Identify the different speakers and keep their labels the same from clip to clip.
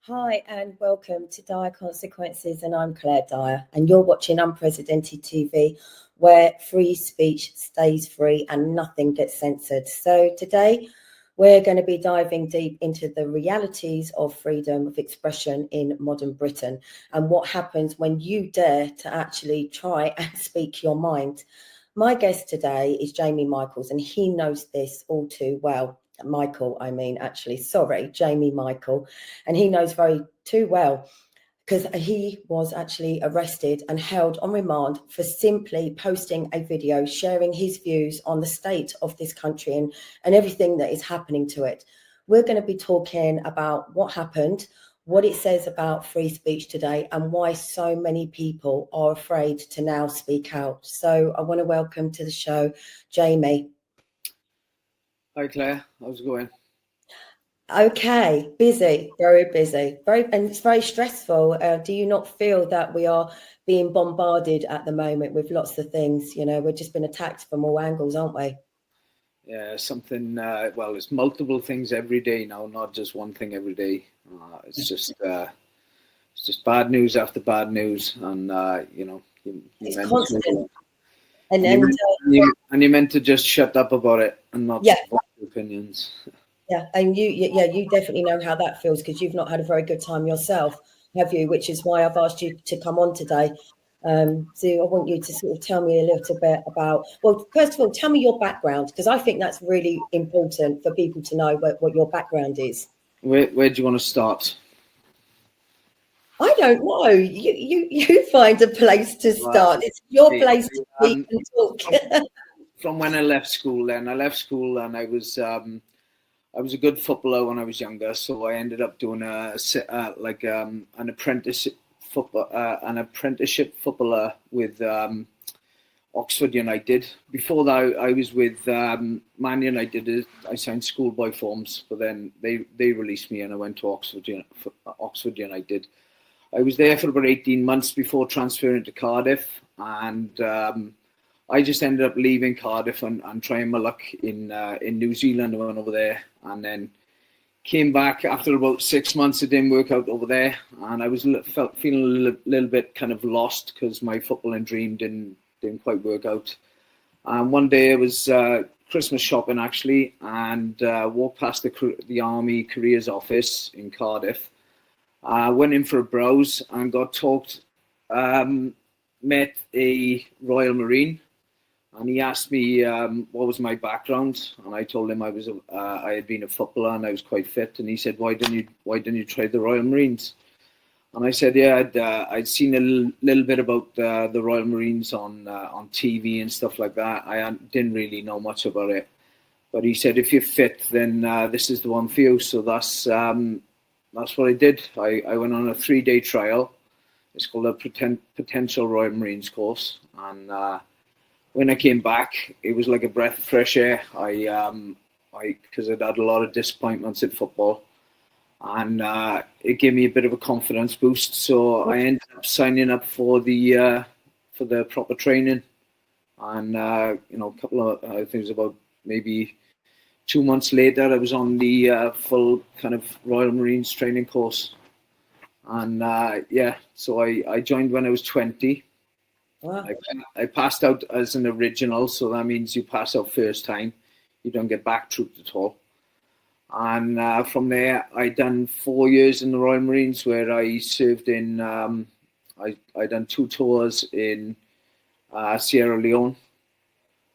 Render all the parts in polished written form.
Speaker 1: Hi and welcome to Dyer Consequences, and I'm Claire Dyer, and you're watching Unprecedented TV, where free speech stays free and nothing gets censored. So today we're going to be diving deep into the realities of freedom of expression in modern Britain and what happens when you dare to actually try and speak your mind. My guest today is Jamie Michaels, and he knows this all too well. Jamie Michael, and he knows very too well because he was actually arrested and held on remand for simply posting a video sharing his views on the state of this country and everything that is happening to it. We're going to be talking about what happened, what it says about free speech today, and why so many people are afraid to now speak out. So I want to welcome to the show Jamie.
Speaker 2: Hi Claire, how's it going?
Speaker 1: Okay, busy, very busy, and it's very stressful. Do you not feel that we are being bombarded at the moment with lots of things? You know, we're just been attacked from all angles, aren't we?
Speaker 2: Yeah, something. It's multiple things every day now, not just one thing every day. It's just bad news after bad news, and
Speaker 1: It's constant.
Speaker 2: You're meant to just shut up about it and not voice your opinions.
Speaker 1: Yeah, and you definitely know how that feels because you've not had a very good time yourself, have you? Which is why I've asked you to come on today. So I want you to sort of tell me a little bit about, well, first of all, tell me your background, because I think that's really important for people to know what your background is.
Speaker 2: Where do you want to start?
Speaker 1: I don't know. You find a place to start. It's your place to speak and talk.
Speaker 2: From when I left school, and I was a good footballer when I was younger, so I ended up doing an apprenticeship footballer with Oxford United. Before that, I was with Man United. I signed schoolboy forms, but then they released me and I went to Oxford United. I was there for about 18 months before transferring to Cardiff, and I just ended up leaving Cardiff and trying my luck in New Zealand. I went over there and then came back after about 6 months. It didn't work out over there, and I was feeling a little bit kind of lost because my footballing dream didn't quite work out. And one day it was Christmas shopping actually, and walked past the Army Careers Office in Cardiff. Went in for a browse and got talked. Met a Royal Marine, and he asked me what was my background, and I told him I had been a footballer and I was quite fit. And he said, "Why didn't you try the Royal Marines?" And I said, "Yeah, I'd seen a little bit about the Royal Marines on TV and stuff like that. I didn't really know much about it." But he said, "If you're fit, then this is the one for you." So that's what I did. I went on a 3-day trial. It's called a potential Royal Marines course, and when I came back, it was like a breath of fresh air. Because I'd had a lot of disappointments in football, and it gave me a bit of a confidence boost. So I ended up signing up for the proper training, and a couple of I think it was about maybe 2 months later, I was on the full kind of Royal Marines training course, and so I joined when I was 20. Wow. I passed out as an original, so that means you pass out first time. You don't get back trooped at all. And from there, I done 4 years in the Royal Marines, where I served in. I done 2 tours in Sierra Leone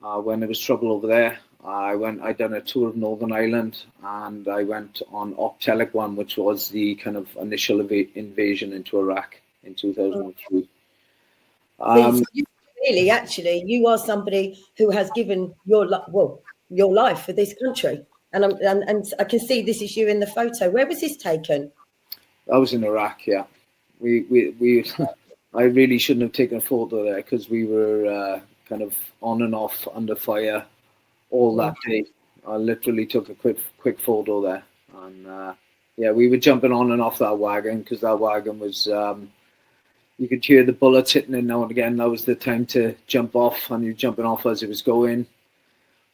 Speaker 2: when there was trouble over there. I done a tour of Northern Ireland, and I went on Optelic 1, which was the kind of initial invasion into Iraq in 2003.
Speaker 1: You are somebody who has given your life for this country, and I can see this is you in the photo. Where was this taken?
Speaker 2: I was in Iraq. Yeah, we I really shouldn't have taken a photo there because we were kind of on and off under fire all that day. I literally took a quick photo there, and we were jumping on and off that wagon because that wagon was. You could hear the bullets hitting in now and again. That was the time to jump off, and you're jumping off as it was going.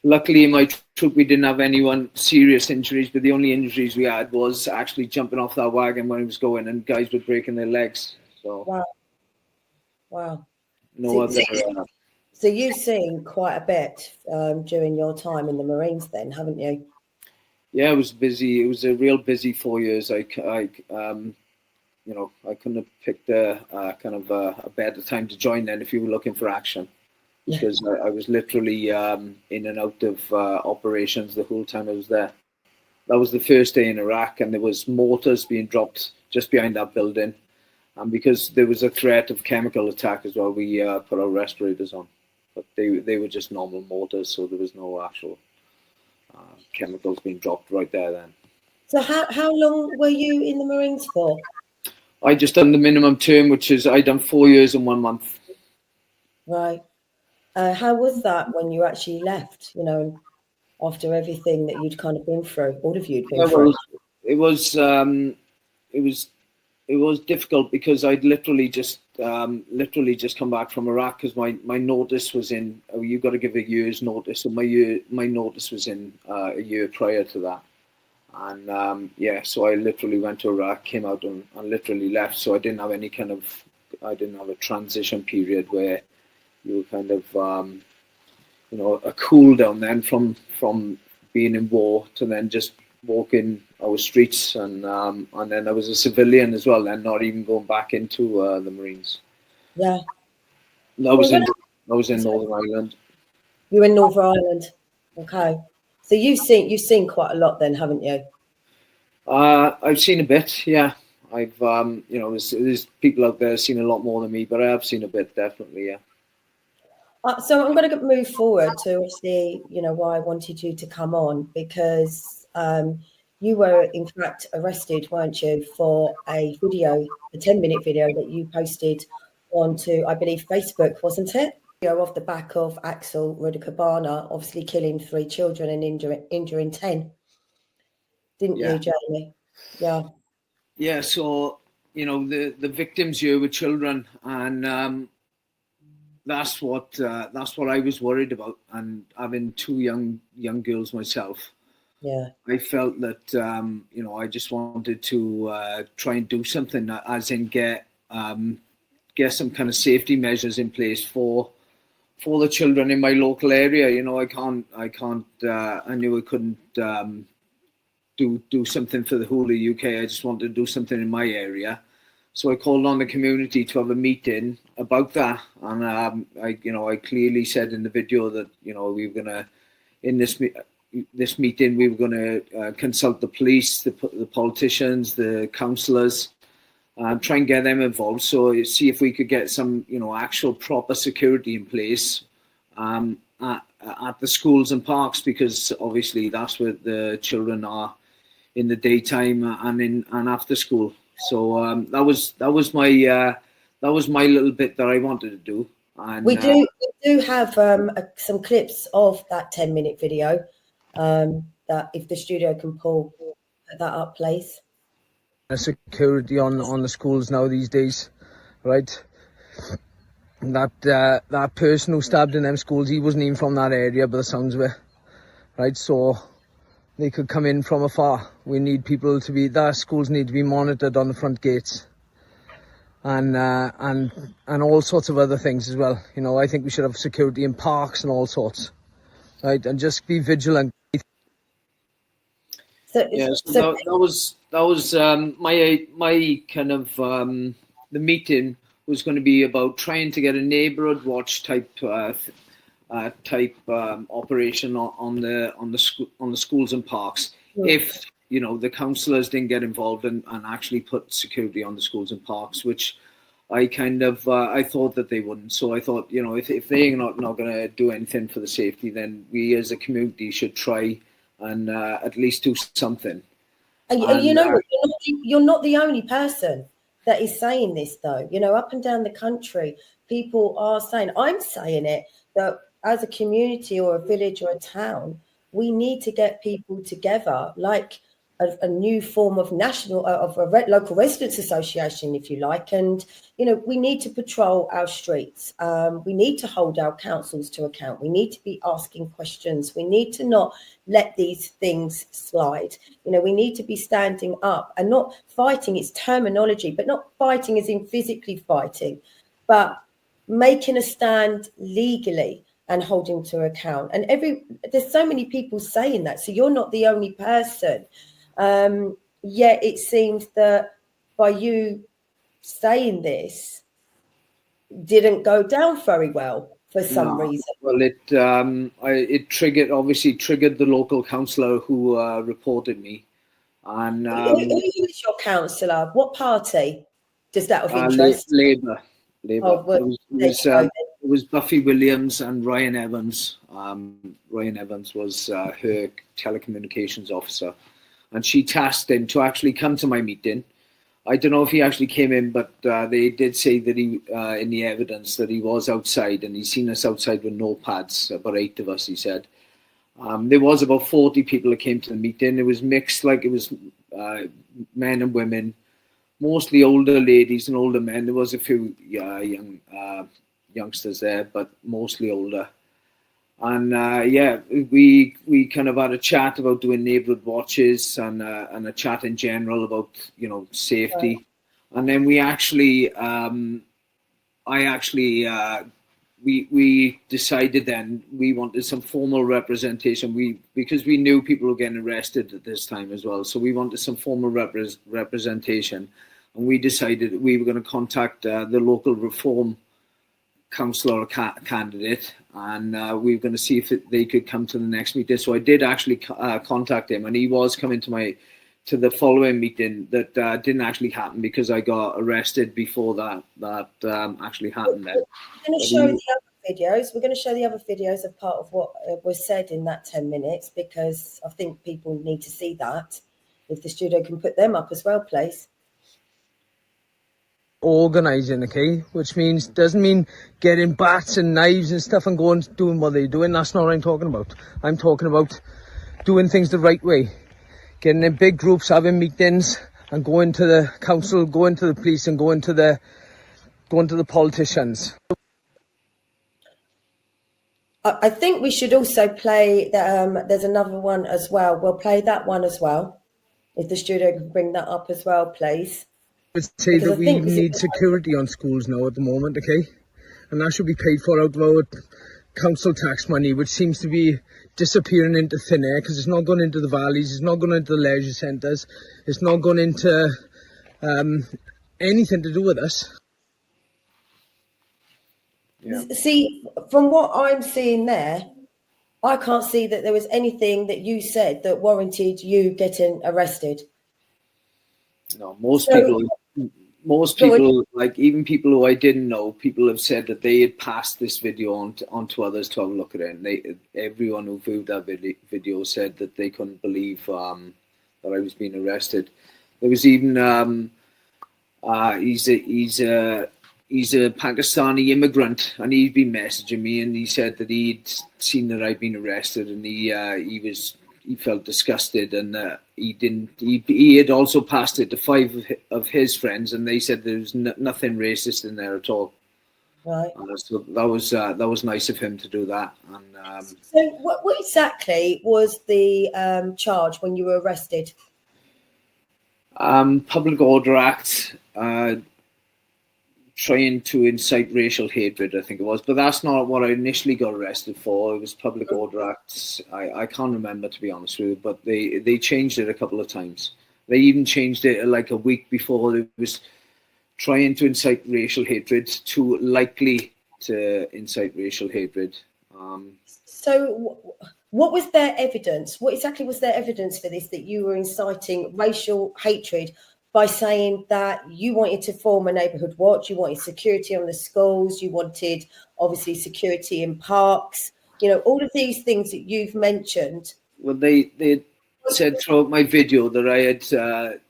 Speaker 2: Luckily, in my troop, we didn't have anyone serious injuries, but the only injuries we had was actually jumping off that wagon when it was going, and guys were breaking their legs. So
Speaker 1: Wow.
Speaker 2: no other.
Speaker 1: So you've seen quite a bit during your time in the Marines, then, haven't you?
Speaker 2: Yeah, it was busy. It was a real busy 4 years. I couldn't have picked a kind of a better time to join then if you were looking for action, because I was literally in and out of operations the whole time I was there. That was the first day in Iraq, and there was mortars being dropped just behind that building, and because there was a threat of chemical attack as well, we put our respirators on, but they were just normal mortars, so there was no actual chemicals being dropped right there then.
Speaker 1: So how long were you in the Marines for?
Speaker 2: I just done the minimum term, which is I done 4 years and 1 month.
Speaker 1: Right. How was that when you actually left, after everything that you'd kind of been through, all of you'd been through?
Speaker 2: Well, it was difficult because I'd literally just come back from Iraq, because my notice was in. Oh, you got to give a year's notice, so my notice was in a year prior to that, and so I literally went to Iraq, came out, and literally left. So I didn't have a transition period where you were kind of a cool down then from being in war to then just walking our streets, and then I was a civilian as well, then not even going back into the Marines.
Speaker 1: Yeah.
Speaker 2: I was in Northern Ireland.
Speaker 1: You were in Northern Ireland. Okay. So you've seen quite a lot then, haven't you?
Speaker 2: I've seen a bit, yeah. I've there's people out there seen a lot more than me, but I have seen a bit, definitely, yeah.
Speaker 1: So I'm going to move forward to actually, why I wanted you to come on, because you were in fact arrested, weren't you, for a 10-minute video that you posted onto, I believe, Facebook, wasn't it? Off the back of Axel Rudakabana, obviously killing 3 children and injuring 10, didn't you, Jamie? Yeah.
Speaker 2: Yeah. So the victims here were children, and that's what I was worried about. And having 2 young girls myself,
Speaker 1: yeah,
Speaker 2: I felt that I just wanted to try and do something, as in get some kind of safety measures in place for the children in my local area. I knew I couldn't do something for the whole of the UK. I just wanted to do something in my area. So I called on the community to have a meeting about that, and I clearly said in the video that we were gonna, in this meeting, we were gonna consult the police, the politicians, the councillors, try and get them involved. So see if we could get some actual proper security in place at the schools and parks, because obviously that's where the children are in the daytime and after school. So that was my little bit that I wanted to do. And
Speaker 1: we do have some clips of that 10-minute video that, if the studio can pull that up, please.
Speaker 3: Security on the schools now these days, right? That person who stabbed in them schools, he wasn't even from that area, by the sounds of it, right? So they could come in from afar. We need people to be, that schools need to be monitored on the front gates, and all sorts of other things as well. I think we should have security in parks and all sorts, right? And just be vigilant.
Speaker 2: That was my kind of the meeting was going to be about trying to get a neighbourhood watch type operation on the schools and parks. If the councillors didn't get involved and actually put security on the schools and parks, which I kind of I thought that they wouldn't. So I thought, if they're not going to do anything for the safety, then we as a community should try and at least do something.
Speaker 1: And you're not the only person that is saying this, though. Up and down the country, people are saying, I'm saying it, that as a community or a village or a town, we need to get people together, like a new form of local residents association, if you like. And, we need to patrol our streets. We need to hold our councils to account. We need to be asking questions. We need to not let these things slide. We need to be standing up and not fighting. It's terminology, but not fighting as in physically fighting, but making a stand legally and holding to account. And there's so many people saying that, so you're not the only person. Yet it seems that by you saying this didn't go down very well for some reason.
Speaker 2: Well, it triggered the local councillor who reported me. And
Speaker 1: who is your councillor? What party? Does that of interest?
Speaker 2: Labour.
Speaker 1: Oh,
Speaker 2: It was Buffy Williams and Ryan Evans. Ryan Evans was her telecommunications officer, and she tasked him to actually come to my meeting. I don't know if he actually came in, but they did say that he, in the evidence, that he was outside and he's seen us outside with notepads, about 8 of us, he said. There was about 40 people that came to the meeting. It was mixed, like it was men and women, mostly older ladies and older men. There was a few youngsters there, but mostly older. And we kind of had a chat about doing neighbourhood watches and a chat in general about safety. Right. And then we decided then we wanted some formal representation. Because we knew people were getting arrested at this time as well, so we wanted some formal representation. And we decided we were going to contact the local Reform councillor candidate, and we were going to see if they could come to the next meeting. So I did actually contact him, and he was coming to the following meeting. That didn't actually happen because I got arrested before that actually happened. Then
Speaker 1: we're going to show the other videos. We're going to show the other videos of part of what was said in that 10 minutes, because I think people need to see that. If the studio can put them up as well, please.
Speaker 3: Organising, okay, which doesn't mean getting bats and knives and stuff and going doing what they're doing. That's not what I'm talking about. I'm talking about doing things the right way, getting in big groups, having meetings, and going to the council, going to the police, and going to the politicians.
Speaker 1: I think we should also play there's another one as well. We'll play that one as well, if the studio can bring that up as well, please.
Speaker 3: I would say that we need security on schools now at the moment, okay? And that should be paid for out of our council tax money, which seems to be disappearing into thin air, because it's not going into the valleys, it's not going into the leisure centres, it's not going into anything to do with us.
Speaker 1: Yeah. See, from what I'm seeing there, I can't see that there was anything that you said that warranted you getting arrested.
Speaker 2: No, most people, like even people who I didn't know, people have said that they had passed this video on to others to have a look at it. And everyone who viewed that video said that they couldn't believe that I was being arrested. There was even he's a Pakistani immigrant, and he'd been messaging me, and he said that he'd seen that I'd been arrested, and he felt disgusted, and he had also passed it to 5 of his friends, and they said there was nothing racist in there at all.
Speaker 1: Right.
Speaker 2: So that was nice of him to do that. And
Speaker 1: so what exactly was the charge when you were arrested?
Speaker 2: Public Order Act, trying to incite racial hatred, I think it was, but that's not what I initially got arrested for. It was Public Order Acts. I can't remember, to be honest with you, but they changed it a couple of times. They even changed it like a week before. It was trying to incite racial hatred to likely to incite racial hatred.
Speaker 1: So what was their evidence? What exactly was their evidence for this, that you were inciting racial hatred by saying that you wanted to form a neighbourhood watch, you wanted security on the schools, you wanted, obviously, security in parks, all of these things that you've mentioned?
Speaker 2: Well, they said throughout my video that I had,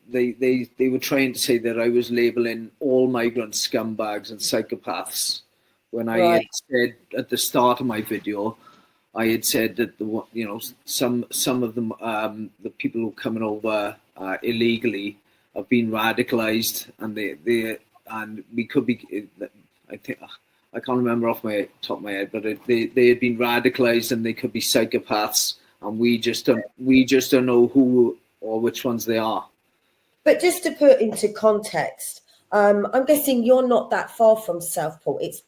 Speaker 2: they were trying to say that I was labelling all migrants scumbags and psychopaths, when I had said at the start of my video, I had said that some of them, the people who are coming over illegally have been radicalised, and we could be. I think I can't remember off my top of my head, but they had been radicalised and they could be psychopaths, and we just don't know who or which ones they are.
Speaker 1: But just to put into context, I'm guessing you're not that far from Southport. It's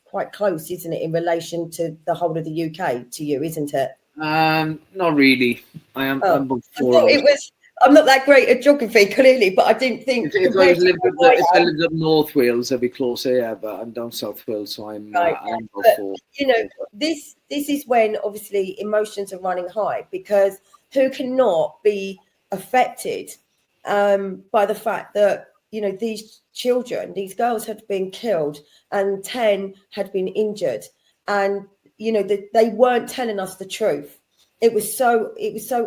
Speaker 1: quite close, isn't it, in relation to the whole of the UK to you, isn't it?
Speaker 2: Not really. I am.
Speaker 1: Oh,
Speaker 2: I'm about
Speaker 1: I
Speaker 2: 4
Speaker 1: thought
Speaker 2: hours.
Speaker 1: it was. I'm not that great at geography, clearly, but I didn't think.
Speaker 2: If I lived up North Wales, I'd be closer. Yeah, but I'm down South Wales, so I'm.
Speaker 1: Right.
Speaker 2: I'm about
Speaker 1: But,
Speaker 2: 4.
Speaker 1: this is when obviously emotions are running high, because who cannot be affected by the fact that these children, these girls had been killed and 10 had been injured, and they weren't telling us the truth. It was so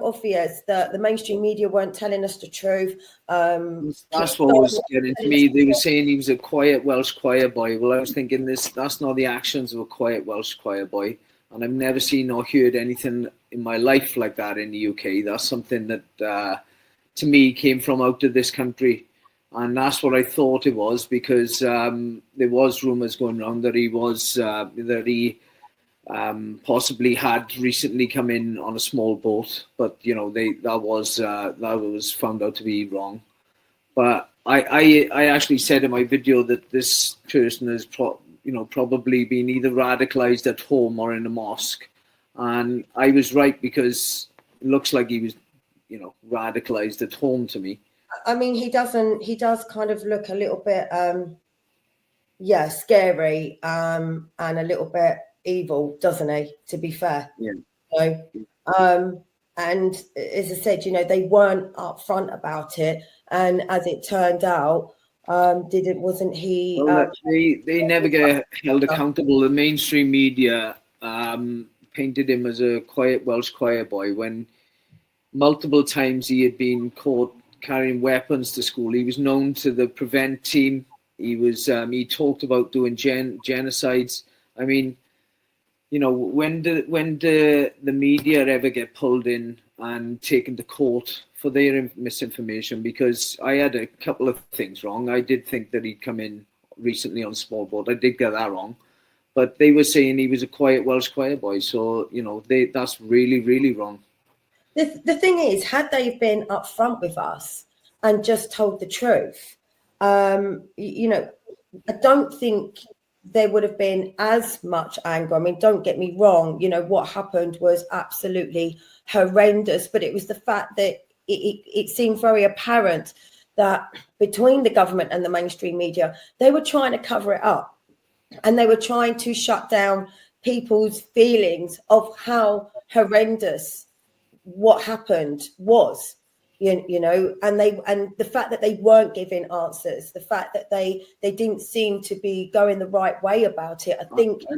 Speaker 1: obvious that the mainstream media weren't telling us the truth.
Speaker 2: That's what was getting to me. They were saying he was a quiet Welsh choir boy. Well, I was thinking that's not the actions of a quiet Welsh choir boy. And I've never seen or heard anything in my life like that in the UK. That's something that, to me, came from out of this country. And that's what I thought it was, because there was rumours going around that he possibly had recently come in on a small boat, but that was found out to be wrong. But I actually said in my video that this person has probably been either radicalized at home or in a mosque, and I was right, because it looks like he was radicalized at home to me.
Speaker 1: I mean, he does kind of look a little bit scary and a little bit evil, doesn't he, to be fair?
Speaker 2: Yeah.
Speaker 1: And as I said, they weren't upfront about it, and as it turned out, wasn't he?
Speaker 2: Well, they never get held accountable. The mainstream media painted him as a quiet Welsh choir boy, when multiple times he had been caught carrying weapons to school. He was known to the Prevent team. He talked about doing genocides. I mean, when do the media ever get pulled in and taken to court for their misinformation? Because I had a couple of things wrong. I did think that he'd come in recently on small boat. I did get that wrong. But they were saying he was a quiet Welsh choir boy. So, that's really, really wrong.
Speaker 1: The thing is, had they been upfront with us and just told the truth, I don't think there would have been as much anger. I mean, don't get me wrong, what happened was absolutely horrendous, but it was the fact that it seemed very apparent that between the government and the mainstream media, they were trying to cover it up, and they were trying to shut down people's feelings of how horrendous what happened was. And the fact that they weren't giving answers, the fact that they didn't seem to be going the right way about it,
Speaker 2: I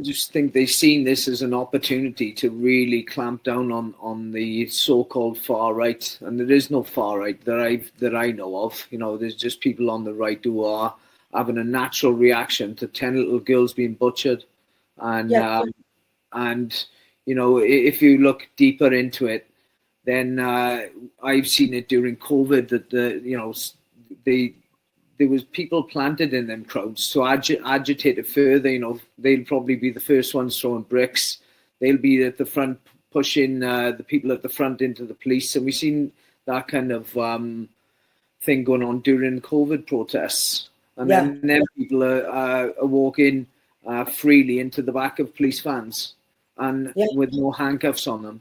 Speaker 2: just think they've seen this as an opportunity to really clamp down on the so-called far right, and there is no far right that I know of. There's just people on the right who are having a natural reaction to 10 little girls being butchered, and if you look deeper into it, then I've seen it during COVID that there was people planted in them crowds to agitate it further. They'll probably be the first ones throwing bricks. They'll be at the front pushing the people at the front into the police, and we've seen that kind of thing going on during COVID protests. And then people are walking freely into the back of police vans and with no handcuffs on them.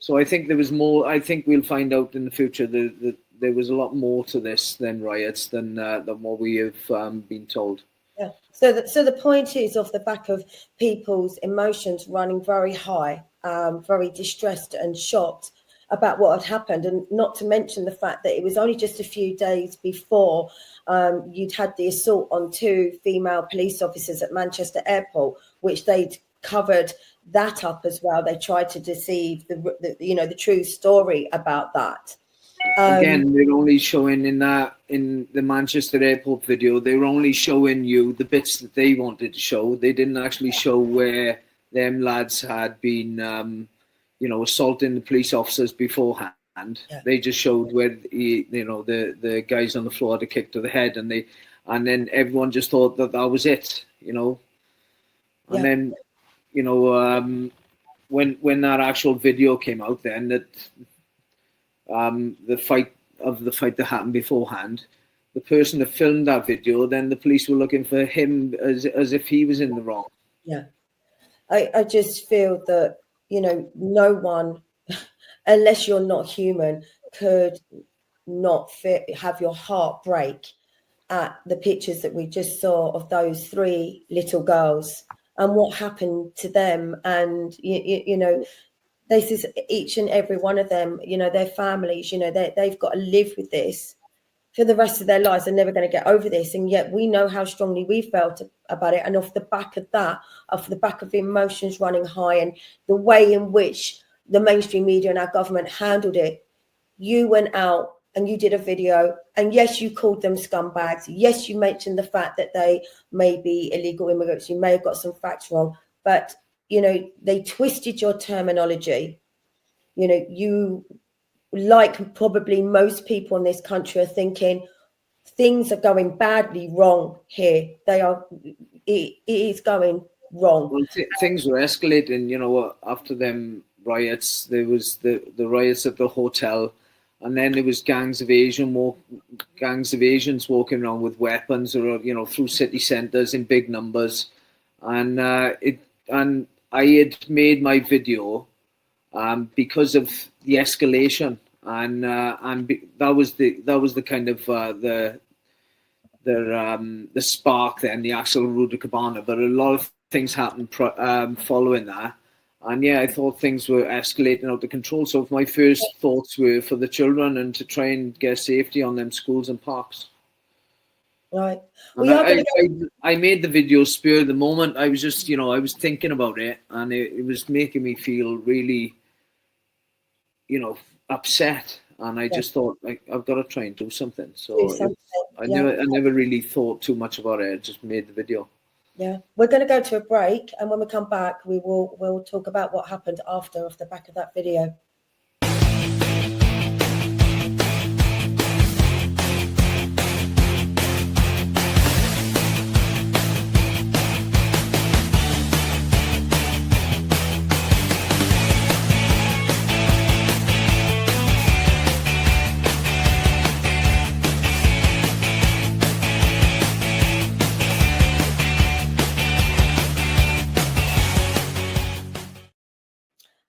Speaker 2: So I think there was more. I think we'll find out in the future that there was a lot more to this than riots than what we have been told.
Speaker 1: Yeah. So the point is, off the back of people's emotions running very high, very distressed and shocked about what had happened, and not to mention the fact that it was only just a few days before you'd had the assault on 2 female police officers at Manchester Airport, which they'd covered that up as well. They tried to deceive the true story about that.
Speaker 2: Again, they're only showing in the Manchester Airport video, they were only showing you the bits that they wanted to show. They didn't actually show where them lads had been assaulting the police officers beforehand.
Speaker 1: Yeah.
Speaker 2: They just showed where the guys on the floor had a kick to the head, and then everyone just thought that was it, And
Speaker 1: Yeah.
Speaker 2: then when that actual video came out, then that the fight that happened beforehand, the person that filmed that video, then the police were looking for him as if he was in the wrong.
Speaker 1: Yeah. I just feel that, no one, unless you're not human, could not have your heart break at the pictures that we just saw of those 3 little girls and what happened to them. And, this is each and every one of them, their families, they've got to live with this for the rest of their lives. They're never going to get over this. And yet we know how strongly we felt about it. And off the back of that, off the back of the emotions running high and the way in which the mainstream media and our government handled it, you went out and you did a video. And yes, you called them scumbags. Yes, you mentioned the fact that they may be illegal immigrants. You may have got some facts wrong, but, they twisted your terminology. You, like probably most people in this country, are thinking things are going badly wrong here. It is going wrong.
Speaker 2: Well, things were escalating, after them riots. There was the riots at the hotel, and then there was gangs of Asians walking around with weapons, or through city centres in big numbers. And I had made my video because of the escalation, and that was the kind of the spark, then the actual Ruta Cabana. But a lot of things happened following that, and I thought things were escalating out of control. So my first thoughts were for the children and to try and get safety on them schools and parks.
Speaker 1: Right.
Speaker 2: I made the video spur of the moment. I was just, I was thinking about it, and it was making me feel really, upset. And I just thought, I've got to try and do something. So I never really thought too much about it. I just made the video.
Speaker 1: Yeah, we're going to go to a break, and when we come back, we'll talk about what happened off the back of that video.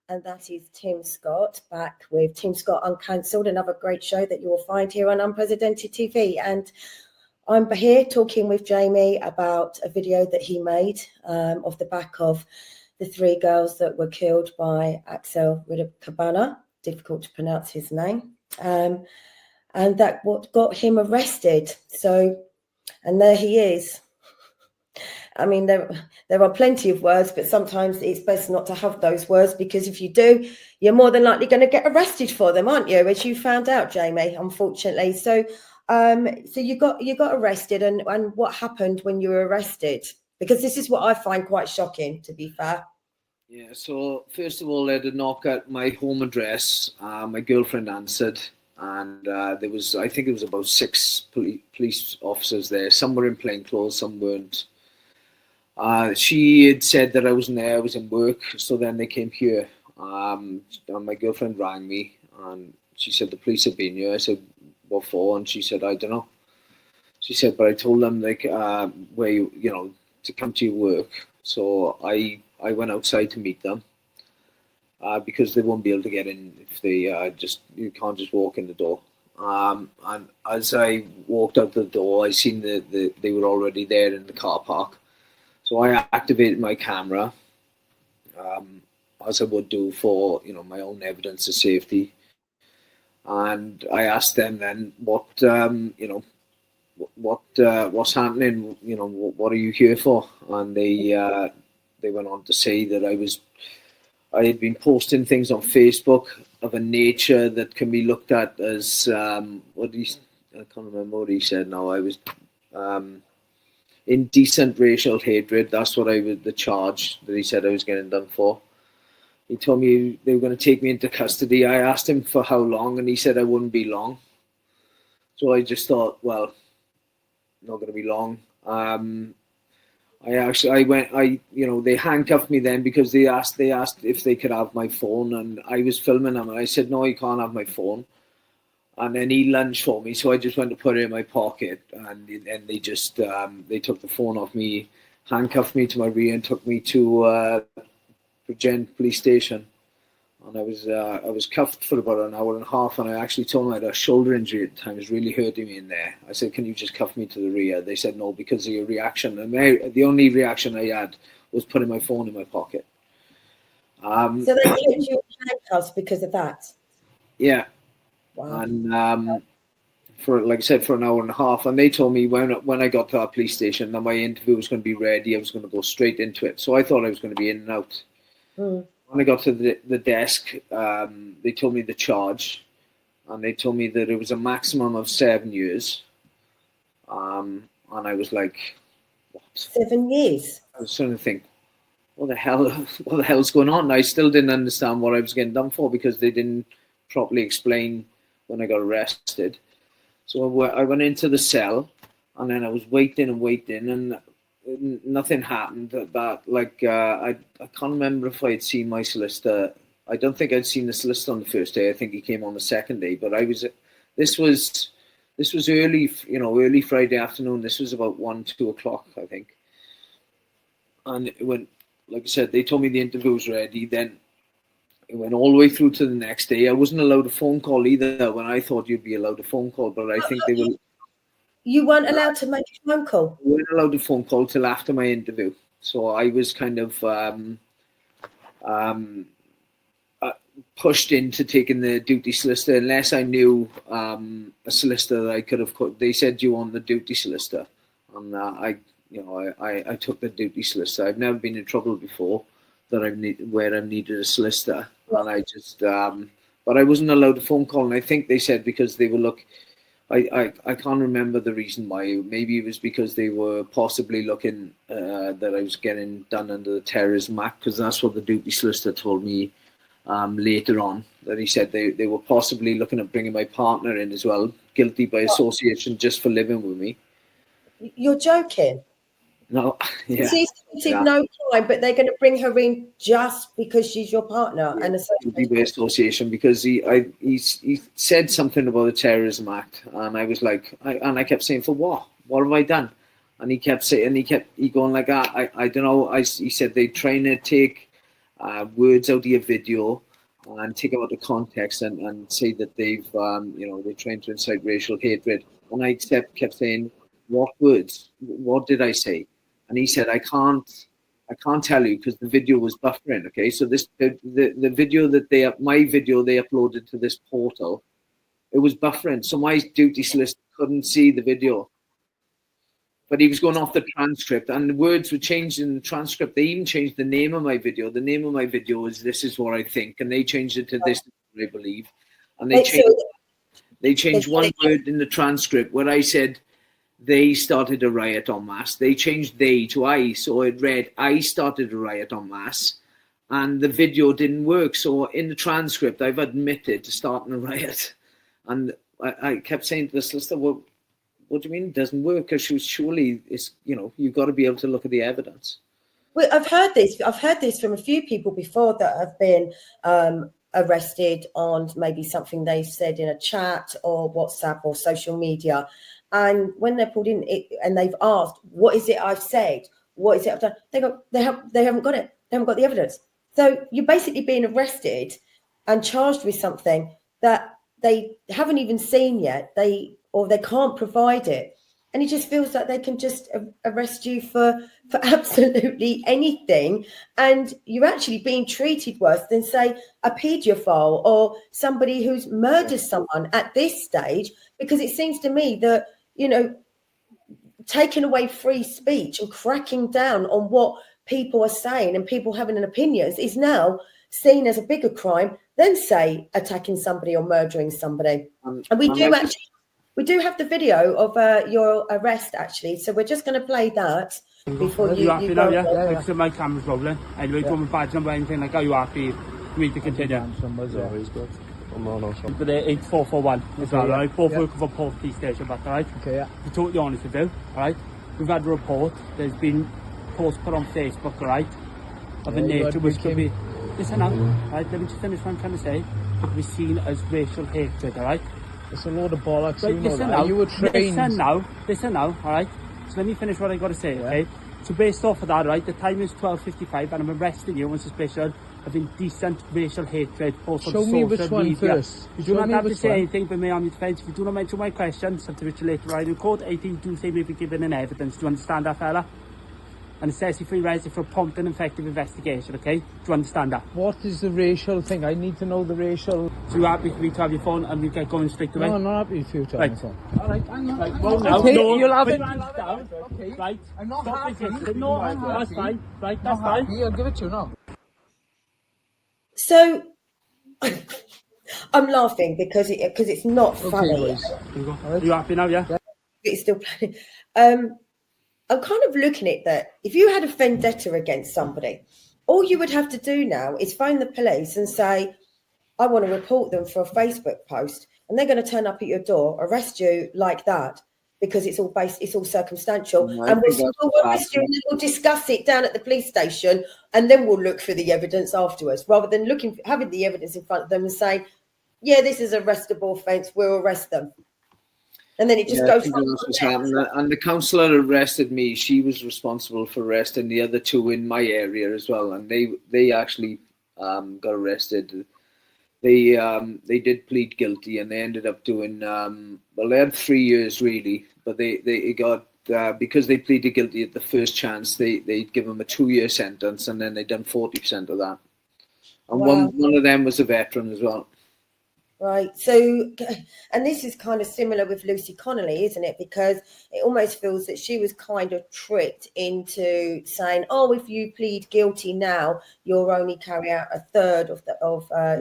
Speaker 1: And that is Tim Scott, back with Tim Scott Uncancelled, another great show that you will find here on Unprecedented TV. And I'm here talking with Jamie about a video that he made off the back of the 3 girls that were killed by Axel Cabana, difficult to pronounce his name, and that what got him arrested. So, and there he is. I mean, there are plenty of words, but sometimes it's best not to have those words, because if you do, you're more than likely going to get arrested for them, aren't you? As you found out, Jamie, unfortunately. So you got arrested, and what happened when you were arrested? Because this is what I find quite shocking, to be fair.
Speaker 2: Yeah. So first of all, I had a knock at my home address. My girlfriend answered, and there was, I think it was about 6 police officers there. Some were in plain clothes, some weren't. She had said that I wasn't there, I was in work, so then they came here. And my girlfriend rang me, and she said the police had been here. I said, what for? And she said, I don't know. She said, but I told them, where you, to come to your work. So I went outside to meet them, because they won't be able to get in if they you can't just walk in the door. And as I walked out the door, I seen they were already there in the car park. So I activated my camera, as I would do for, my own evidence of safety. And I asked them then, what's happening? What are you here for? And they went on to say that I had been posting things on Facebook of a nature that can be looked at as I can't remember what he said now. I was indecent racial hatred. That's what the charge that he said I was getting done for. he told me they were going to take me into custody. I asked him for how long, and he said I wouldn't be long. So I just thought, well, not going to be long. They handcuffed me then because they asked if they could have my phone, and I was filming them, and I said, no, you can't have my phone. And then he lunged for me, so I just went to put it in my pocket, and they just they took the phone off me, handcuffed me to my rear, and took me to Bridgend police station. And I was cuffed for about an hour and a half, and I actually told them I had a shoulder injury at the time. It was really hurting me in there. I said, can you just cuff me to the rear? They said no, because of your reaction. And the only reaction I had was putting my phone in my pocket.
Speaker 1: So they kept you in handcuffs because of that?
Speaker 2: Yeah.
Speaker 1: Wow.
Speaker 2: And for, like I said, for an hour and a half. And they told me when I got to our police station that my interview was going to be ready, I was going to go straight into it. So I thought I was going to be in and out. Mm. When I got to the desk, they told me the charge, and they told me that it was a maximum of 7 years. And I was like, what?
Speaker 1: 7 years?
Speaker 2: I was trying to think, what the hell's going on? I still didn't understand what I was getting done for, because they didn't properly explain when I got arrested. So I went into the cell, and then I was waiting, and nothing happened. I can't remember if I had seen my solicitor. I don't think I'd seen the solicitor on the first day. I think he came on the second day. But this was early Friday afternoon. This was about 1-2 o'clock, I think. And it went, like I said, they told me the interview was ready. Then it went all the way through to the next day. I wasn't allowed a phone call either, when I thought you'd be allowed a phone call. But I think they were.
Speaker 1: You weren't allowed to make a phone call?
Speaker 2: I weren't allowed a phone call till after my interview. So I was kind of pushed into taking the duty solicitor, unless I knew a solicitor that I could have. They said, "Do you want the duty solicitor?" And I took the duty solicitor. I've never been in trouble before where I needed a solicitor, and I just. But I wasn't allowed a phone call, and I think they said because they were I can't remember the reason why. Maybe it was because they were possibly looking that I was getting done under the Terrorism Act, because that's what the duty solicitor told me later on, that he said they were possibly looking at bringing my partner in as well, guilty by association, just for living with me.
Speaker 1: You're joking?
Speaker 2: No, yeah.
Speaker 1: She's committed no crime, but they're going to bring her in just because she's your partner.
Speaker 2: Yeah,
Speaker 1: and
Speaker 2: guilty by association, because he said something about the Terrorism Act, and I was like, I kept saying, for what? What have I done? And he kept saying, he going like, I don't know. He said they trying to take words out of your video and take it out of context and say that they're trying to incite racial hatred. And I kept saying, what words? What did I say? And he said, I can't tell you because the video was buffering. Okay, so the video my video they uploaded to this portal, it was buffering. So my duty solicitor couldn't see the video. But he was going off the transcript, and the words were changed in the transcript. They even changed the name of my video. The name of my video is "This Is What I Think," and they changed it to "This Is What I Believe." And they changed one word in the transcript where I said they started a riot en masse. They changed "they" to "I," so it read "I started a riot en masse," and the video didn't work. So in the transcript, I've admitted to starting a riot, and I kept saying to the solicitor, "Well, what do you mean it doesn't work?" Because surely it's, you've got to be able to look at the evidence.
Speaker 1: Well, I've heard this from a few people before that have been arrested on maybe something they said in a chat or WhatsApp or social media. And when they're pulled in and they've asked, what is it I've said? What is it I've done? They haven't got it. They haven't got the evidence. So you're basically being arrested and charged with something that they haven't even seen yet. They can't provide it. And it just feels like they can just arrest you for absolutely anything. And you're actually being treated worse than, say, a paedophile or somebody who's murdered someone at this stage, because it seems to me that, taking away free speech and cracking down on what people are saying and people having an opinions is now seen as a bigger crime than, say, attacking somebody or murdering somebody. And we do have the video of your arrest, actually. So we're just going to play that before you
Speaker 4: happy now, yeah? My camera's rolling. Anyway, don't badge number anything like, are you happy? we to continue.
Speaker 3: No.
Speaker 4: But 8441 as well, right? Both working for Port Police Station, but right?
Speaker 3: Okay, yeah.
Speaker 4: To be totally honest with you, right? We've had a report, there's been posts put on Facebook, right? Of a nature which could be, listen now, right? Let me just finish what I'm trying to say. Could be seen as racial hatred, alright?
Speaker 3: It's a load of bollocks,
Speaker 4: Right,
Speaker 3: you know that.
Speaker 4: now,
Speaker 3: You were trained.
Speaker 4: Listen now, alright? So let me finish what I got to say, okay? So based off of that, right, the time is 12:55 and I'm arresting you on suspicion of indecent racial hatred.
Speaker 3: Show me which one first.
Speaker 4: You do not have to say anything but me on your defence. If you do not mention my question, subject to later right in court, 18 do say may be given in evidence. Do you understand that, fella? And it's necessary for you ready for a prompt and effective investigation, okay? Do you understand that?
Speaker 3: What is the racial thing? I need to know the racial...
Speaker 4: So you're happy for me to have your phone and we get going straight away?
Speaker 3: No, I'm not happy for you to have your phone. Alright, I'm not...
Speaker 4: Right, well, no,
Speaker 3: okay,
Speaker 4: no,
Speaker 3: you'll have it.
Speaker 4: Okay. Right.
Speaker 3: I'm not
Speaker 4: stop
Speaker 3: happy.
Speaker 4: It. No, that's fine. Right, that's fine.
Speaker 3: I'll give it to you now.
Speaker 1: So I'm laughing because it's not funny.
Speaker 4: Are you happy now, yeah?
Speaker 1: It's still playing. I'm kind of looking at that. If you had a vendetta against somebody, all you would have to do now is phone the police and say, I want to report them for a Facebook post. And they're going to turn up at your door, arrest you like that, because it's all circumstantial. And we'll arrest you and then we'll discuss it down at the police station and then we'll look for the evidence afterwards, rather than having the evidence in front of them and saying, yeah, this is an arrestable offence, we'll arrest them. And then it just goes on.
Speaker 2: And the councillor arrested me. She was responsible for arresting the other two in my area as well. And they actually got arrested. They did plead guilty and they ended up doing, they had 3 years really. But they got, because they pleaded guilty at the first chance, they give them a 2-year sentence and then they done 40% of that. And one of them was a veteran as well.
Speaker 1: Right. So, and this is kind of similar with Lucy Connolly, isn't it? Because it almost feels that she was kind of tricked into saying, "Oh, if you plead guilty now, you'll only carry out a third of
Speaker 2: I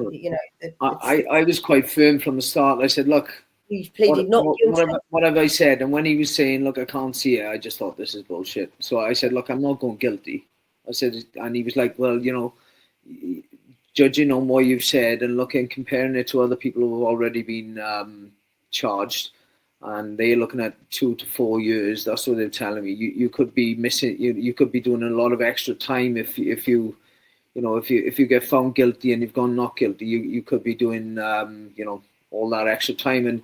Speaker 2: was quite firm from the start. I said, "Look,
Speaker 1: you've pleaded not guilty."
Speaker 2: What have I said? And when he was saying, "Look, I can't see it," I just thought this is bullshit. So I said, "Look, I'm not going guilty." I said, and he was like, "Well, you know, judging on what you've said and looking, comparing it to other people who have already been charged, and they're looking at 2 to 4 years. That's what they're telling me. You could be missing. You could be doing a lot of extra time if you get found guilty and you've gone not guilty. You could be doing all that extra time and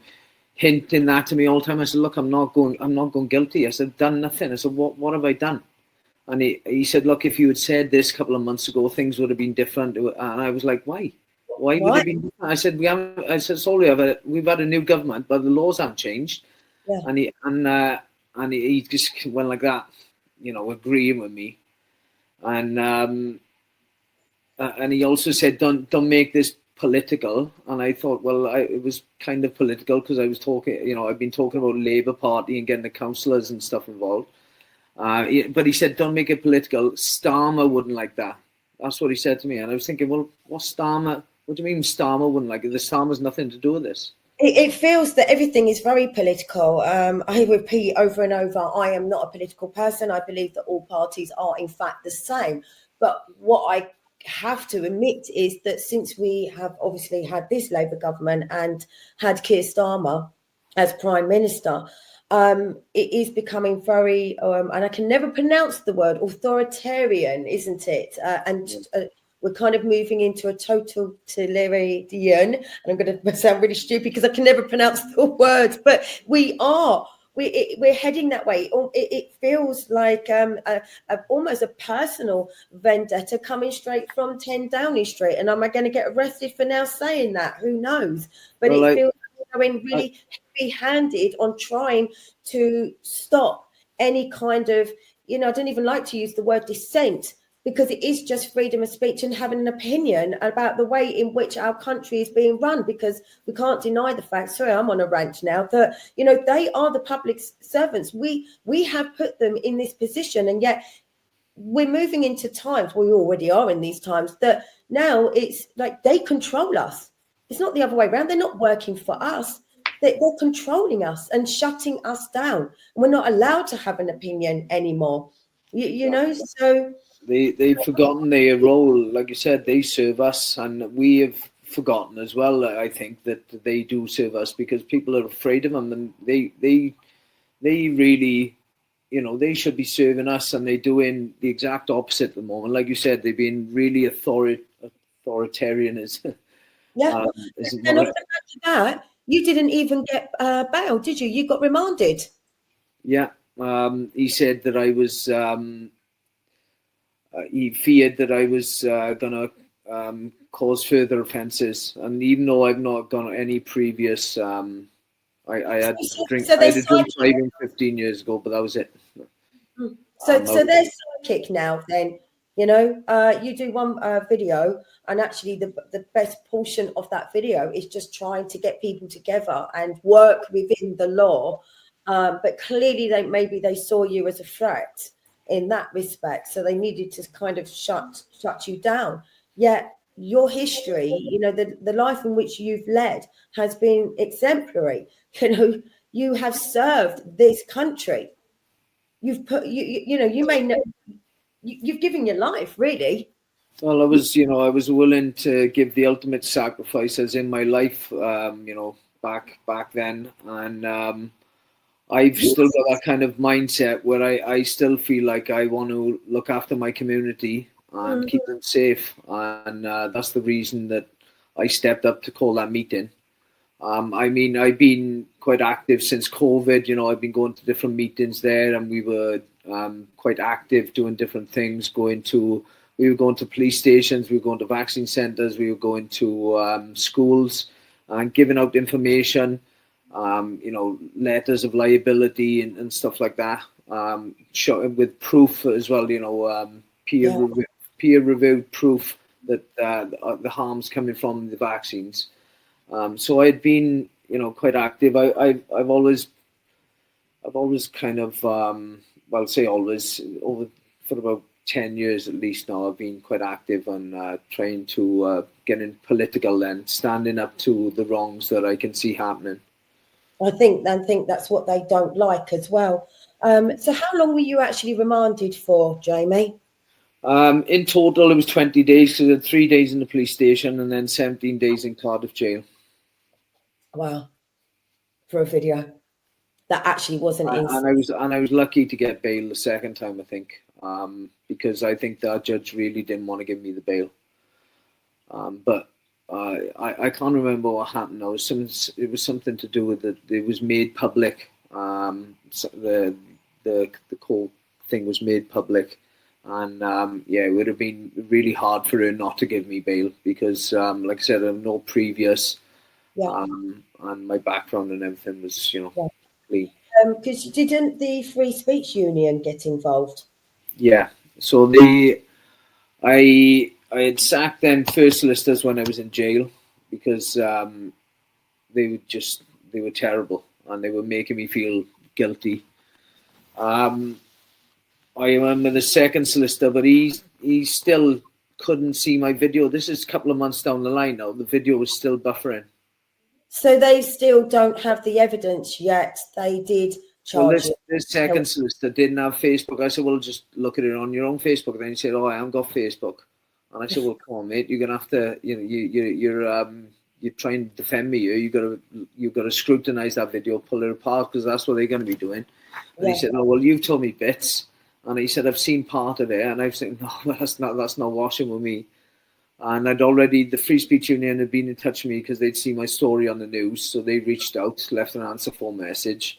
Speaker 2: hinting that to me all the time. I said, look, I'm not going guilty. I said, done nothing. I said, what have I done? And he said, look, if you had said this a couple of months ago, things would have been different. And I was like, why? Why would it be different? I said, sorry, we've had a new government, but the laws haven't changed. Yeah. And he just went like that, agreeing with me. And he also said, don't make this political. And I thought, well, it was kind of political because I was talking, I've been talking about Labour Party and getting the councillors and stuff involved. But he said, don't make it political. Starmer wouldn't like that. That's what he said to me. And I was thinking, well, what's Starmer? What do you mean Starmer wouldn't like it? The Starmer's nothing to do with this.
Speaker 1: It feels that everything is very political. I repeat over and over, I am not a political person. I believe that all parties are, in fact, the same. But what I have to admit is that since we have obviously had this Labour government and had Keir Starmer as Prime Minister, it is becoming very, and I can never pronounce the word, authoritarian, isn't it? We're kind of moving into a totalitarian, and I'm going to sound really stupid because I can never pronounce the word, but we're heading that way. It feels like almost a personal vendetta coming straight from 10 Downing Street. And am I going to get arrested for now saying that? Who knows? But it feels going really heavy-handed on trying to stop any kind of, I don't even like to use the word dissent, because it is just freedom of speech and having an opinion about the way in which our country is being run, because we can't deny the fact, sorry, I'm on a rant now, that, they are the public servants. We have put them in this position, and yet we're moving into times, we already are in these times, that now it's like they control us. It's not the other way around. They're not working for us. They're controlling us and shutting us down. We're not allowed to have an opinion anymore. So...
Speaker 2: they've forgotten their role. Like you said, they serve us, and we have forgotten as well. I think that they do serve us because people are afraid of them, and they really, they should be serving us, and they're doing the exact opposite at the moment. Like you said, they've been really authoritarian.
Speaker 1: Yeah. And off the back of that, you didn't even get bail, did you? You got remanded.
Speaker 2: Yeah. He said that I was. He feared that I was going to cause further offences, and even though I've not got any previous, I had a drink. I had a drink driving 15 years ago, but that was it.
Speaker 1: So they're psychic now. Then you do one video, and actually the best portion of that video is just trying to get people together and work within the law. But clearly, maybe they saw you as a threat in that respect, so they needed to kind of shut you down. Yet your history, the life in which you've led has been exemplary. You have served this country. You've put you may know you've given your life, really.
Speaker 2: Well, I was willing to give the ultimate sacrifices in my life, back then, and I've still got that kind of mindset where I still feel like I want to look after my community and keep them safe. And that's the reason that I stepped up to call that meeting. I've been quite active since COVID. I've been going to different meetings there, and we were quite active doing different things. We were going to police stations, we were going to vaccine centres, we were going to schools and giving out information. Letters of liability and stuff like that, with proof as well, peer-reviewed proof that the harm's coming from the vaccines. So I'd been, quite active. I've always kind of, say always, for about 10 years at least now, I've been quite active and trying to get in political and standing up to the wrongs that I can see happening.
Speaker 1: I think that's what they don't like as well. So how long were you actually remanded for, Jamie?
Speaker 2: In total, it was 20 days. So 3 days in the police station and then 17 days in Cardiff jail.
Speaker 1: Wow. For a video that actually wasn't in.
Speaker 2: And I was lucky to get bail the second time, I think, because I think that judge really didn't want to give me the bail. But I can't remember what happened. It was something to do with that. It was made public. The whole thing was made public, and it would have been really hard for her not to give me bail because, like I said, I have no previous, and my background and everything was, clean.
Speaker 1: Because didn't the Free Speech Union get involved? Yeah.
Speaker 2: So I had sacked them first solicitors when I was in jail because they were terrible and they were making me feel guilty. I remember the second solicitor, but he still couldn't see my video. This is a couple of months down the line now. The video was still buffering.
Speaker 1: So they still don't have the evidence yet. They did charge you.
Speaker 2: This second solicitor didn't have Facebook. I said, well, just look at it on your own Facebook. Then he said, I haven't got Facebook. And I said, well, come on, mate, you're gonna have to, you're trying to defend me here. You've got to scrutinise that video, pull it apart, because that's what they're going to be doing. And he said, no, well, you've told me bits. And he said, I've seen part of it. And I've said, no, that's not washing with me. And the Free Speech Union had been in touch with me because they'd seen my story on the news. So they reached out, left an answer phone message.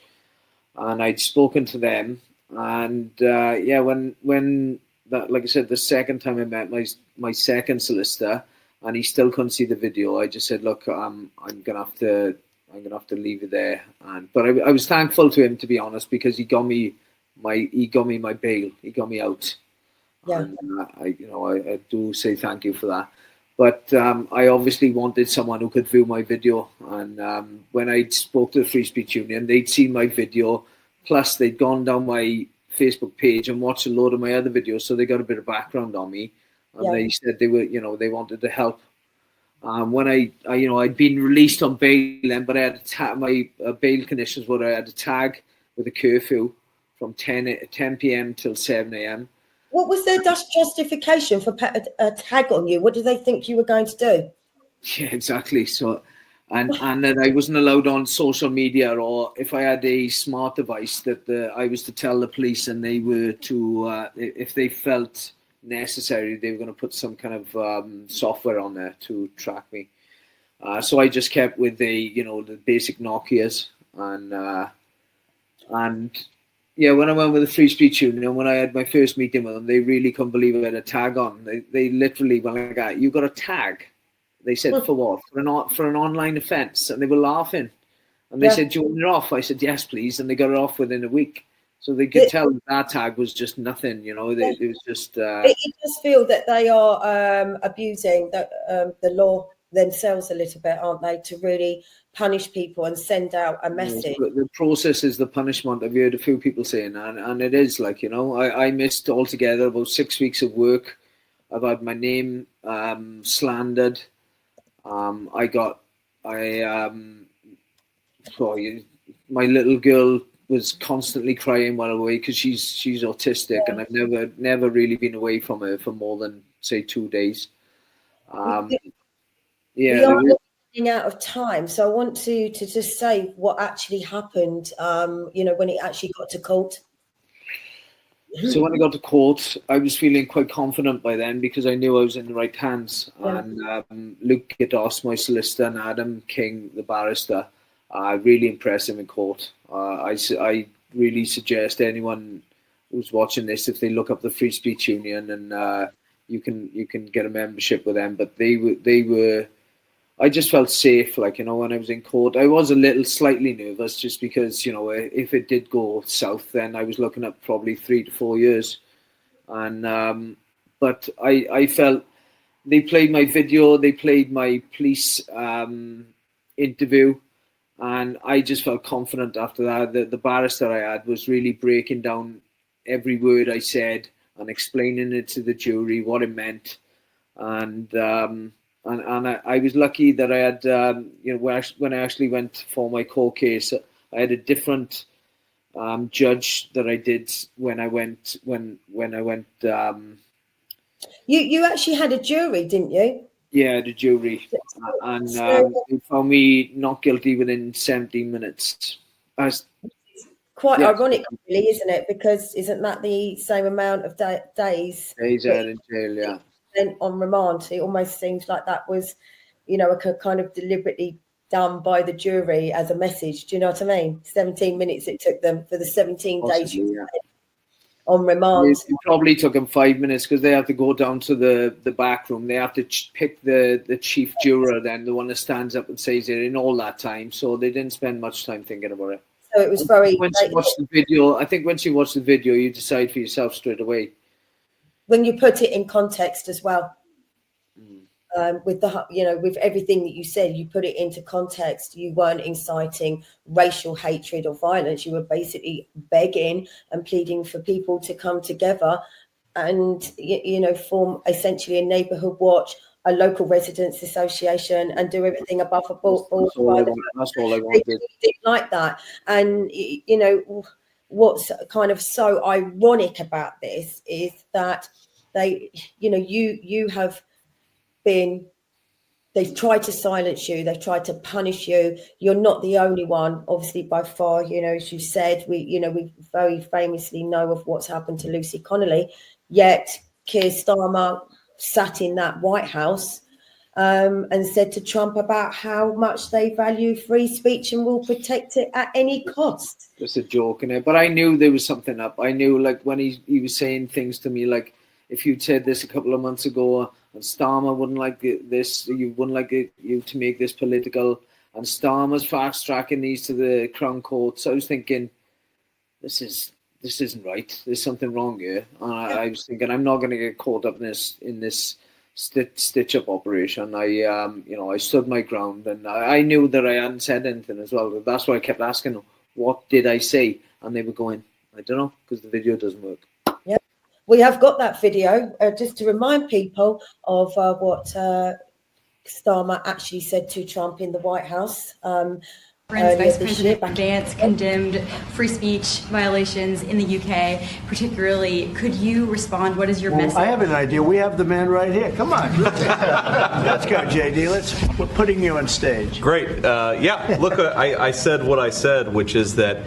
Speaker 2: And I'd spoken to them. And when that, like I said, the second time I met my second solicitor, and he still couldn't see the video, I just said, look, I'm gonna have to leave it there. But I was thankful to him, to be honest, because he got me my bail. He got me out. Yeah. And I do say thank you for that. But I obviously wanted someone who could view my video. And when I spoke to the Free Speech Union, they'd seen my video, plus they'd gone down my Facebook page and watched a load of my other videos, so they got a bit of background on me. And they said they were, they wanted to help. When I'd been released on bail then, but I had my bail conditions were I had a tag with a curfew from 10 p.m. till 7 a.m.
Speaker 1: What was their justification for a tag on you? What did they think you were going to do?
Speaker 2: Yeah, exactly. So, and that I wasn't allowed on social media, or if I had a smart device, that I was to tell the police, and they were to, if they felt necessary, they were going to put some kind of software on there to track me. So I just kept with the basic Nokias, and yeah, when I went with the Free Speech Union, when I had my first meeting with them, they really couldn't believe I had a tag on. They literally went like that. You got a tag? They said, for what? For an online offence, and they were laughing. And they said, "Do you want it off?" I said, "Yes, please." And they got it off within a week. So they could tell that tag was just nothing. It was just.
Speaker 1: It does feel that they are abusing the law themselves a little bit, aren't they, to really punish people and send out a message.
Speaker 2: The process is the punishment. I've heard a few people saying, and it is like, I missed altogether about 6 weeks of work. I've had my name slandered. My little girl was constantly crying while away because she's autistic, and I've never really been away from her for more than, say, 2 days.
Speaker 1: We are running out of time, so I want to just say what actually happened. When it actually got to court.
Speaker 2: So when I got to court, I was feeling quite confident by then because I knew I was in the right hands. Yeah. And Luke Gittos, my solicitor, and Adam King, the barrister, really impressed him in court. I really suggest anyone who's watching this, if they look up the Free Speech Union, and you can get a membership with them. But they were. I just felt safe, when I was in court. I was a little slightly nervous just because, if it did go south, then I was looking at probably 3 to 4 years. And but I felt they played my video, they played my police interview, and I just felt confident after that. The barrister I had was really breaking down every word I said and explaining it to the jury, what it meant. And I was lucky that I had, when I actually went for my court case, I had a different judge that I did when I went.
Speaker 1: You actually had a jury, didn't you?
Speaker 2: Yeah, the jury, and they found me not guilty within 17 minutes.
Speaker 1: Quite ironic, really, isn't it? Because isn't that the same amount of days?
Speaker 2: Days out in jail, yeah.
Speaker 1: On remand. It almost seems like that was, a kind of deliberately done by the jury as a message. Do you know what I mean? 17 minutes it took them for the 17 days on remand.
Speaker 2: It probably took them 5 minutes because they have to go down to the back room. They have to pick the chief juror, then the one that stands up and says it in all that time. So they didn't spend much time thinking about it.
Speaker 1: So it was very.
Speaker 2: Once you watch the video, I think once you watch the video, you decide for yourself straight away.
Speaker 1: When you put it in context as well, with with everything that you said, you put it into context. You weren't inciting racial hatred or violence. You were basically begging and pleading for people to come together and, form essentially a neighbourhood watch, a local residents association, and do everything above board.
Speaker 2: That's all I wanted.
Speaker 1: They didn't like that. And, what's kind of so ironic about this is that they, you have been, they've tried to silence you, they've tried to punish you. You're not the only one, obviously, by far. As you said, we very famously know of what's happened to Lucy Connolly, yet Keir Starmer sat in that White House and said to Trump about how much they value free speech and will protect it at any cost.
Speaker 2: Just a joke in it, but I knew there was something up. I knew, when he was saying things to me, like, if you'd said this a couple of months ago, and Starmer wouldn't like this, you wouldn't like you to make this political, and Starmer's fast tracking these to the Crown Court. So I was thinking, this isn't right. There's something wrong here. And I was thinking, I'm not going to get caught up in this stitch-up operation. I stood my ground, and I knew that I hadn't said anything as well. That's why I kept asking them, what did I say? And they were going, I don't know, because the video doesn't work.
Speaker 1: Yeah, we have got that video, just to remind people of what Starmer actually said to Trump in the White House. earlier
Speaker 5: Vice
Speaker 1: this year.
Speaker 5: President Vance condemned free speech violations in the UK, particularly. Could you respond? What is your message?
Speaker 6: I have an idea. We have the man right here. Come on. Let's go, JD. We're putting you on stage.
Speaker 7: Great. Look, I said what I said, which is that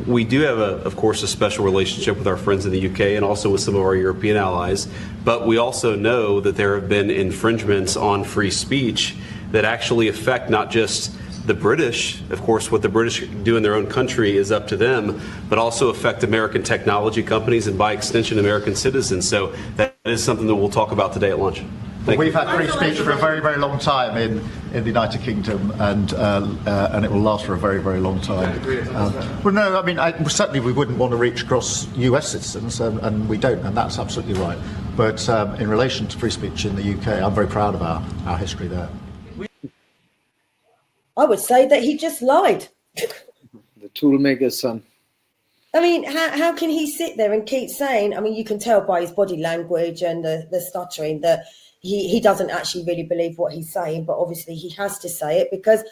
Speaker 7: we do have, of course, a special relationship with our friends in the UK and also with some of our European allies. But we also know that there have been infringements on free speech that actually affect not just the British. Of course, what the British do in their own country is up to them, but also affect American technology companies and by extension American citizens. So that is something that we'll talk about today at lunch.
Speaker 8: We've had free speech for a very, very long time in the United Kingdom, and it will last for a very, very long time. Well, no, I mean, certainly we wouldn't want to reach across US citizens, and we don't, and that's absolutely right. But in relation to free speech in the UK, I'm very proud of our history there.
Speaker 1: I would say that he just lied.
Speaker 2: The toolmaker's son.
Speaker 1: I mean, how can he sit there and keep saying, I mean, you can tell by his body language and the stuttering that he doesn't actually really believe what he's saying, but obviously he has to say it because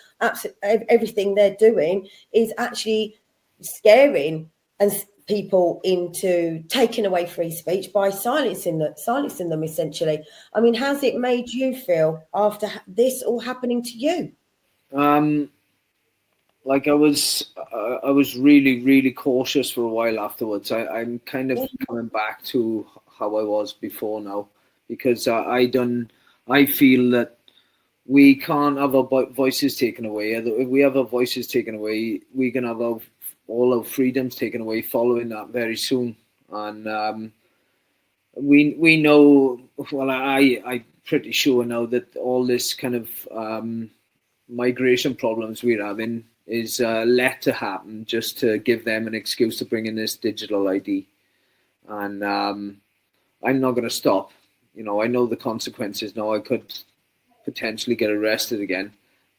Speaker 1: everything they're doing is actually scaring people into taking away free speech by silencing them essentially. I mean, how's it made you feel after this all happening to you?
Speaker 2: Like I was really, really cautious for a while afterwards. I'm kind of coming back to how I was before now, because I feel that we can't have our voices taken away. If we have our voices taken away, we can have all our freedoms taken away following that very soon. And we know, well, I'm pretty sure now that all this kind of migration problems we're having is let to happen just to give them an excuse to bring in this digital ID. And I'm not going to stop. You know, I know the consequences now. I could potentially get arrested again,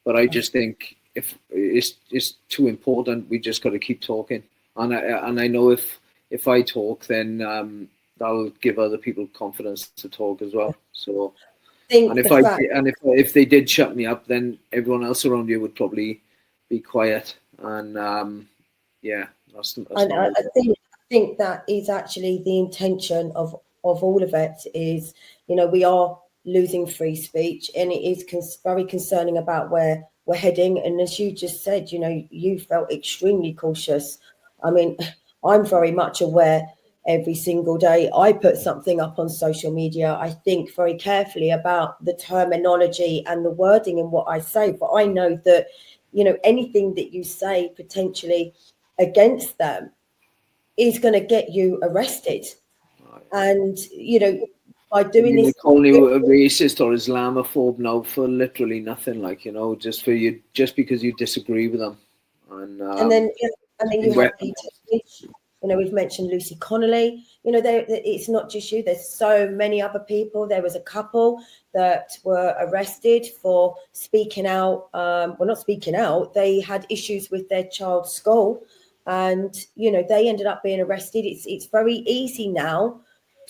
Speaker 2: but I just think if it's too important, we just got to keep talking. And I know if I talk, then that'll give other people confidence to talk as well. So, and if they did shut me up, then everyone else around you would probably be quiet. And that's
Speaker 1: I think that is actually the intention of all of it. Is, you know, we are losing free speech, and it is very concerning about where we're heading. And as you just said, you know, you felt extremely cautious. I mean, I'm very much aware. Every single day I put something up on social media, I think very carefully about the terminology and the wording in what I say. But I know that, you know, anything that you say potentially against them is going to get you arrested. And, you know, by doing this,
Speaker 2: they call you a racist or Islamophobe now for literally nothing, like, you know, just because you disagree with them. And then you have Peter Finch. You know, we've mentioned Lucy Connolly. You know, it's not just you. There's so many other people. There was a couple that were arrested for speaking out. Well, not speaking out. They had issues with their child's school, and you know, they ended up being arrested. It's very easy now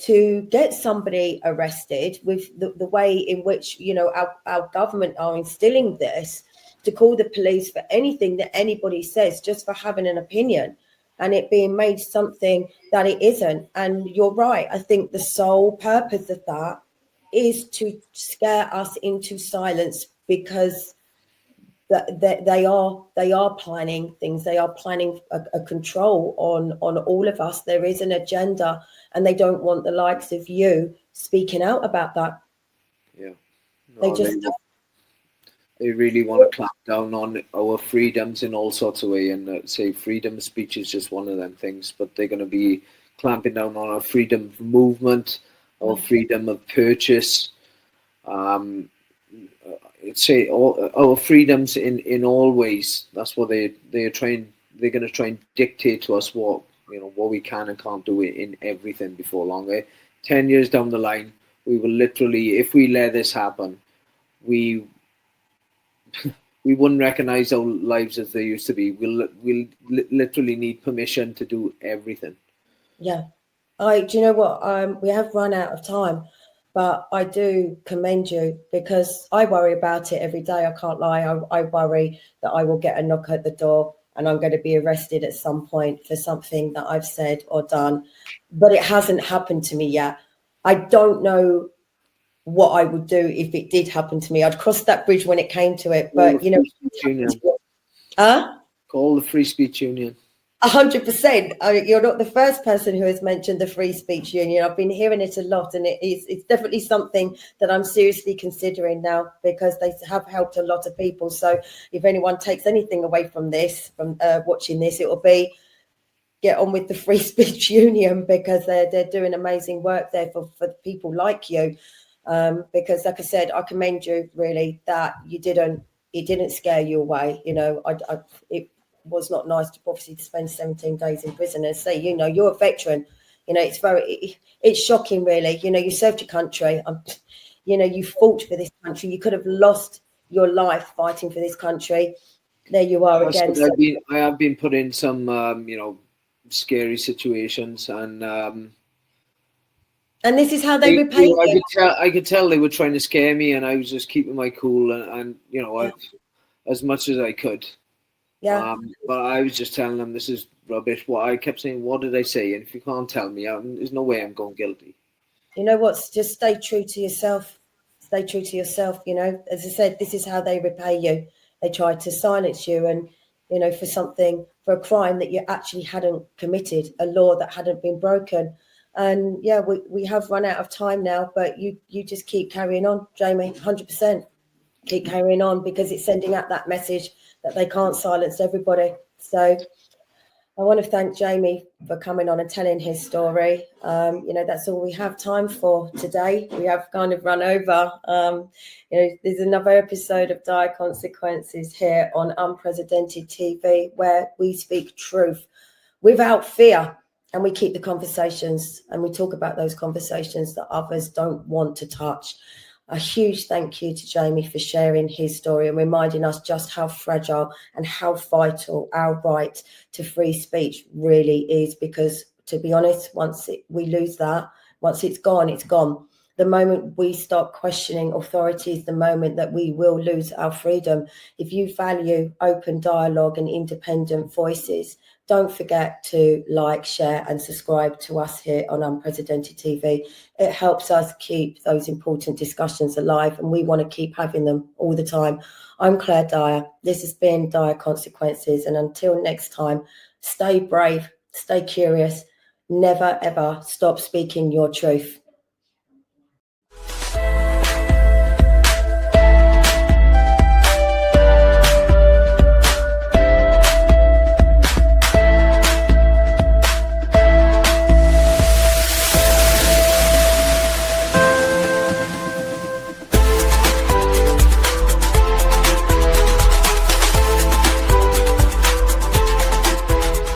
Speaker 2: to get somebody arrested with the way in which, you know, our government are instilling this, to call the police for anything that anybody says just for having an opinion, and it being made something that it isn't. And you're right. I think the sole purpose of that is to scare us into silence, because they are planning things. They are planning a control on all of us. There is an agenda, and they don't want the likes of you speaking out about that. Yeah, no, they really want to clamp down on our freedoms in all sorts of ways, and say freedom of speech is just one of them things. But they're going to be clamping down on our freedom of movement, our freedom of purchase. Say our freedoms in all ways. That's what they're trying. They're going to try and dictate to us what we can and can't do in everything before long. 10 years down the line, we will literally, if we let this happen, we wouldn't recognize our lives as they used to be. We'll literally need permission to do everything.
Speaker 1: Yeah. Do you know what? We have run out of time. But I do commend you, because I worry about it every day. I can't lie. I worry that I will get a knock at the door and I'm going to be arrested at some point for something that I've said or done. But it hasn't happened to me yet. I don't know what I would do if it did happen to me. I'd cross that bridge when it came to it. But, you know,
Speaker 2: Call the Free Speech Union.
Speaker 1: 100%. You're not the first person who has mentioned the Free Speech Union. I've been hearing it a lot, and it's definitely something that I'm seriously considering now, because they have helped a lot of people. So if anyone takes anything away from this, from watching this, it will be get on with the Free Speech Union, because they're doing amazing work there for people like you. Because, like I said, I commend you really that it didn't scare you away. You know, it was not nice to obviously spend 17 days in prison and say, you know, you're a veteran. You know, it's shocking, really. You know, you served your country. You know, you fought for this country. You could have lost your life fighting for this country. There you are again.
Speaker 2: I have been put in some, you know, scary situations, and
Speaker 1: this is how they repay you.
Speaker 2: I could tell they were trying to scare me, and I was just keeping my cool, and you know, as much as I could.
Speaker 1: Yeah.
Speaker 2: But I was just telling them this is rubbish. What I kept saying, what did I say? And if you can't tell me, there's no way I'm going guilty.
Speaker 1: You know what? Just stay true to yourself. Stay true to yourself. You know, as I said, this is how they repay you. They tried to silence you, and you know, for a crime that you actually hadn't committed, a law that hadn't been broken. And yeah, we have run out of time now, but you just keep carrying on, Jamie. 100%. Keep carrying on, because it's sending out that message that they can't silence everybody. So I want to thank Jamie for coming on and telling his story. You know, that's all we have time for today. We have kind of run over. You know, there's another episode of Dyer Consequences here on Unprecedented TV, where we speak truth without fear, and we keep the conversations, and we talk about those conversations that others don't want to touch. A huge thank you to Jamie for sharing his story and reminding us just how fragile and how vital our right to free speech really is. Because, to be honest, once we lose that, once it's gone, it's gone. The moment we start questioning authority is the moment that we will lose our freedom. If you value open dialogue and independent voices, don't forget to like, share and subscribe to us here on Unprecedented TV. It helps us keep those important discussions alive, and we want to keep having them all the time. I'm Claire Dyer. This has been Dyer Consequences. And until next time, stay brave, stay curious, never, ever stop speaking your truth.